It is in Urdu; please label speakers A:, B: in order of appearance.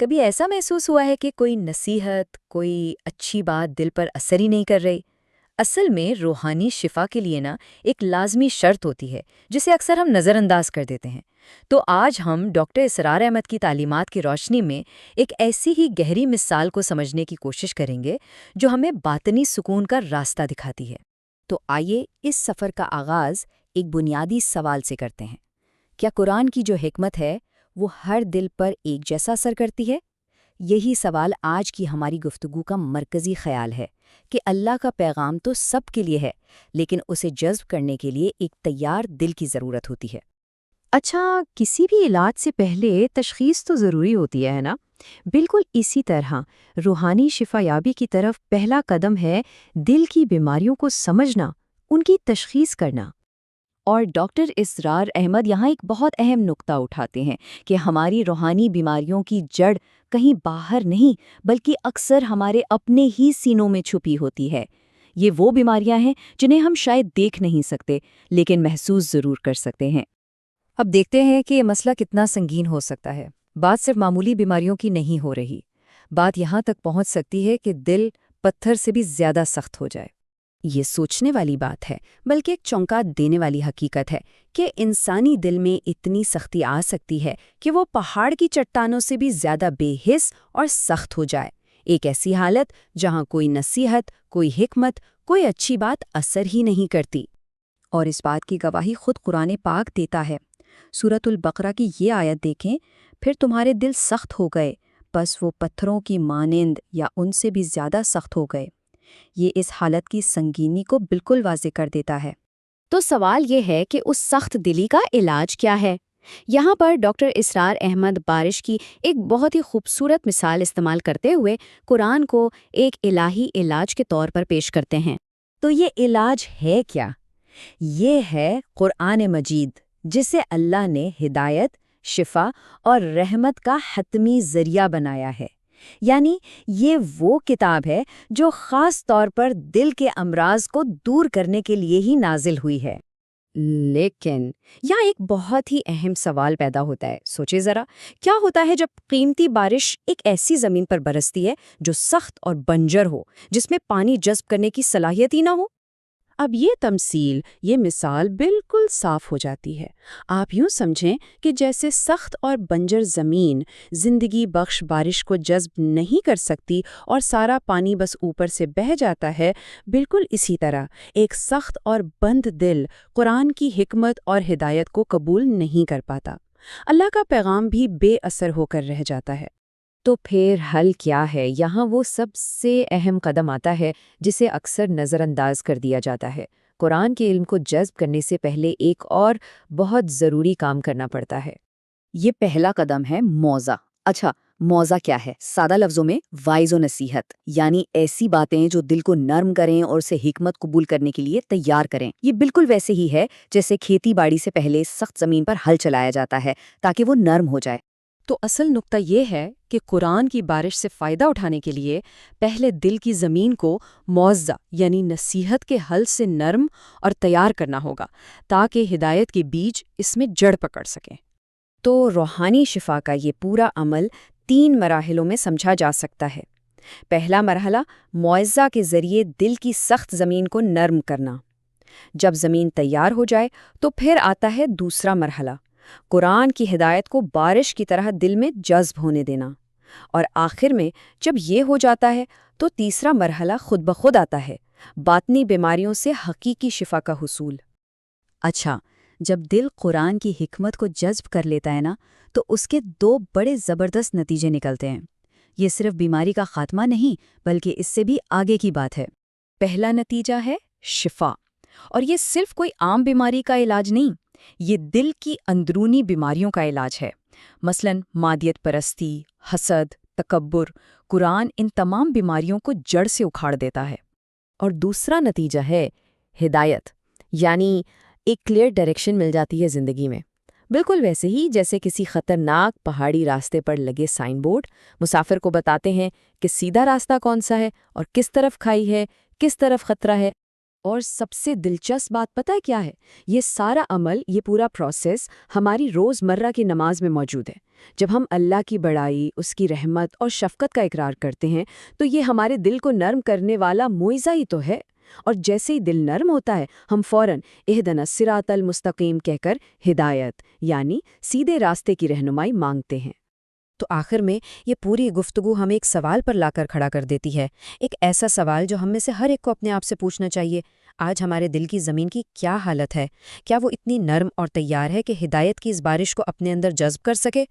A: کبھی ایسا محسوس ہوا ہے کہ کوئی نصیحت، کوئی اچھی بات دل پر اثر ہی نہیں کر رہی؟ اصل میں روحانی شفا کے لیے ایک لازمی شرط ہوتی ہے جسے اکثر ہم نظر انداز کر دیتے ہیں۔ تو آج ہم ڈاکٹر اسرار احمد کی تعلیمات کی روشنی میں ایک ایسی ہی گہری مثال کو سمجھنے کی کوشش کریں گے جو ہمیں باطنی سکون کا راستہ دکھاتی ہے۔ تو آئیے اس سفر کا آغاز ایک بنیادی سوال سے کرتے ہیں۔ کیا قرآن کی جو حکمت ہے وہ ہر دل پر ایک جیسا اثر کرتی ہے؟ یہی سوال آج کی ہماری گفتگو کا مرکزی خیال ہے کہ اللہ کا پیغام تو سب کے لیے ہے، لیکن اسے جذب کرنے کے لیے ایک تیار دل کی ضرورت ہوتی ہے۔
B: اچھا، کسی بھی علاج سے پہلے تشخیص تو ضروری ہوتی ہے نا؟ بالکل اسی طرح روحانی شفا یابی کی طرف پہلا قدم ہے دل کی بیماریوں کو سمجھنا، ان کی تشخیص کرنا۔ اور ڈاکٹر اسرار احمد یہاں ایک بہت اہم نقطہ اٹھاتے ہیں کہ ہماری روحانی بیماریوں کی جڑ کہیں باہر نہیں بلکہ اکثر ہمارے اپنے ہی سینوں میں چھپی ہوتی ہے۔ یہ وہ بیماریاں ہیں جنہیں ہم شاید دیکھ نہیں سکتے لیکن محسوس ضرور کر سکتے ہیں۔
A: اب دیکھتے ہیں کہ یہ مسئلہ کتنا سنگین ہو سکتا ہے۔ بات صرف معمولی بیماریوں کی نہیں ہو رہی، بات یہاں تک پہنچ سکتی ہے کہ دل پتھر سے بھی زیادہ سخت ہو جائے۔
B: یہ سوچنے والی بات ہے، بلکہ ایک چونکا دینے والی حقیقت ہے کہ انسانی دل میں اتنی سختی آ سکتی ہے کہ وہ پہاڑ کی چٹانوں سے بھی زیادہ بے حس اور سخت ہو جائے۔ ایک ایسی حالت جہاں کوئی نصیحت، کوئی حکمت، کوئی اچھی بات اثر ہی نہیں کرتی۔ اور اس بات کی گواہی خود قرآن پاک دیتا ہے۔ سورۃ البقرہ کی یہ آیت دیکھیں، پھر تمہارے دل سخت ہو گئے، بس وہ پتھروں کی مانند یا ان سے بھی زیادہ سخت ہو گئے۔ یہ اس حالت کی سنگینی کو بالکل واضح کر دیتا ہے۔ تو سوال یہ ہے کہ اس سخت دلی کا علاج کیا ہے؟ یہاں پر ڈاکٹر اسرار احمد بارش کی ایک بہت ہی خوبصورت مثال استعمال کرتے ہوئے قرآن کو ایک الہی علاج کے طور پر پیش کرتے ہیں۔
A: تو یہ علاج ہے کیا؟ یہ ہے قرآن مجید، جسے اللہ نے ہدایت، شفا اور رحمت کا حتمی ذریعہ بنایا ہے۔ یعنی یہ وہ کتاب ہے جو خاص طور پر دل کے امراض کو دور کرنے کے لیے ہی نازل ہوئی ہے۔
B: لیکن یہاں ایک بہت ہی اہم سوال پیدا ہوتا ہے۔ سوچے ذرا، کیا ہوتا ہے جب قیمتی بارش ایک ایسی زمین پر برستی ہے جو سخت اور بنجر ہو، جس میں پانی جذب کرنے کی صلاحیت ہی نہ ہو؟ اب یہ تمثیل، یہ مثال بالکل صاف ہو جاتی ہے۔ آپ یوں سمجھیں کہ جیسے سخت اور بنجر زمین زندگی بخش بارش کو جذب نہیں کر سکتی اور سارا پانی بس اوپر سے بہہ جاتا ہے، بالکل اسی طرح ایک سخت اور بند دل قرآن کی حکمت اور ہدایت کو قبول نہیں کر پاتا۔ اللہ کا پیغام بھی بے اثر ہو کر رہ جاتا ہے۔ تو پھر حل کیا ہے؟ یہاں وہ سب سے اہم قدم آتا ہے جسے اکثر نظر انداز کر دیا جاتا ہے۔ قرآن کے علم کو جذب کرنے سے پہلے ایک اور بہت ضروری کام کرنا پڑتا ہے۔
A: یہ پہلا قدم ہے موعظہ۔ اچھا، موعظہ کیا ہے؟ سادہ لفظوں میں وعظ و نصیحت، یعنی ایسی باتیں جو دل کو نرم کریں اور اسے حکمت قبول کرنے کے لیے تیار کریں۔ یہ بالکل ویسے ہی ہے جیسے کھیتی باڑی سے پہلے سخت زمین پر ہل چلایا جاتا ہے تاکہ وہ نرم ہو جائے۔
B: تو اصل نقطہ یہ ہے کہ قرآن کی بارش سے فائدہ اٹھانے کے لیے پہلے دل کی زمین کو موعظہ یعنی نصیحت کے حل سے نرم اور تیار کرنا ہوگا تاکہ ہدایت کے بیج اس میں جڑ پکڑ سکیں۔
A: تو روحانی شفا کا یہ پورا عمل 3 مراحلوں میں سمجھا جا سکتا ہے۔ پہلا مرحلہ موعظہ کے ذریعے دل کی سخت زمین کو نرم کرنا۔ جب زمین تیار ہو جائے تو پھر آتا ہے دوسرا مرحلہ، قرآن کی ہدایت کو بارش کی طرح دل میں جذب ہونے دینا۔ اور آخر میں جب یہ ہو جاتا ہے تو تیسرا مرحلہ خود بخود آتا ہے، باطنی بیماریوں سے حقیقی شفا کا حصول۔ اچھا، جب دل قرآن کی حکمت کو جذب کر لیتا ہے نا، تو اس کے 2 بڑے زبردست نتیجے نکلتے ہیں۔ یہ صرف بیماری کا خاتمہ نہیں بلکہ اس سے بھی آگے کی بات ہے۔ پہلا نتیجہ ہے شفا، اور یہ صرف کوئی عام بیماری کا علاج نہیں، یہ دل کی اندرونی بیماریوں کا علاج ہے۔ مثلاً مادیت پرستی، حسد، تکبر، قرآن ان تمام بیماریوں کو جڑ سے اکھاڑ دیتا ہے۔ اور دوسرا نتیجہ ہے ہدایت، یعنی ایک کلیئر ڈائریکشن مل جاتی ہے زندگی میں۔ بالکل ویسے ہی جیسے کسی خطرناک پہاڑی راستے پر لگے سائن بورڈ مسافر کو بتاتے ہیں کہ سیدھا راستہ کون سا ہے اور کس طرف کھائی ہے، کس طرف خطرہ ہے۔
B: اور سب سے دلچسپ بات پتہ ہے کیا ہے؟ یہ سارا عمل، یہ پورا پروسیس ہماری روزمرہ کی نماز میں موجود ہے۔ جب ہم اللہ کی بڑائی، اس کی رحمت اور شفقت کا اقرار کرتے ہیں تو یہ ہمارے دل کو نرم کرنے والا معجزہ ہی تو ہے۔ اور جیسے ہی دل نرم ہوتا ہے، ہم فوراً اہدنا الصراط المستقیم کہہ کر ہدایت یعنی سیدھے راستے کی رہنمائی مانگتے ہیں۔
A: تو آخر میں یہ پوری گفتگو ہمیں ایک سوال پر لا کر کھڑا کر دیتی ہے، ایک ایسا سوال جو ہم میں سے ہر ایک کو اپنے آپ سے پوچھنا چاہیے۔ آج ہمارے دل کی زمین کی کیا حالت ہے؟ کیا وہ اتنی نرم اور تیار ہے کہ ہدایت کی اس بارش کو اپنے اندر جذب کر سکے؟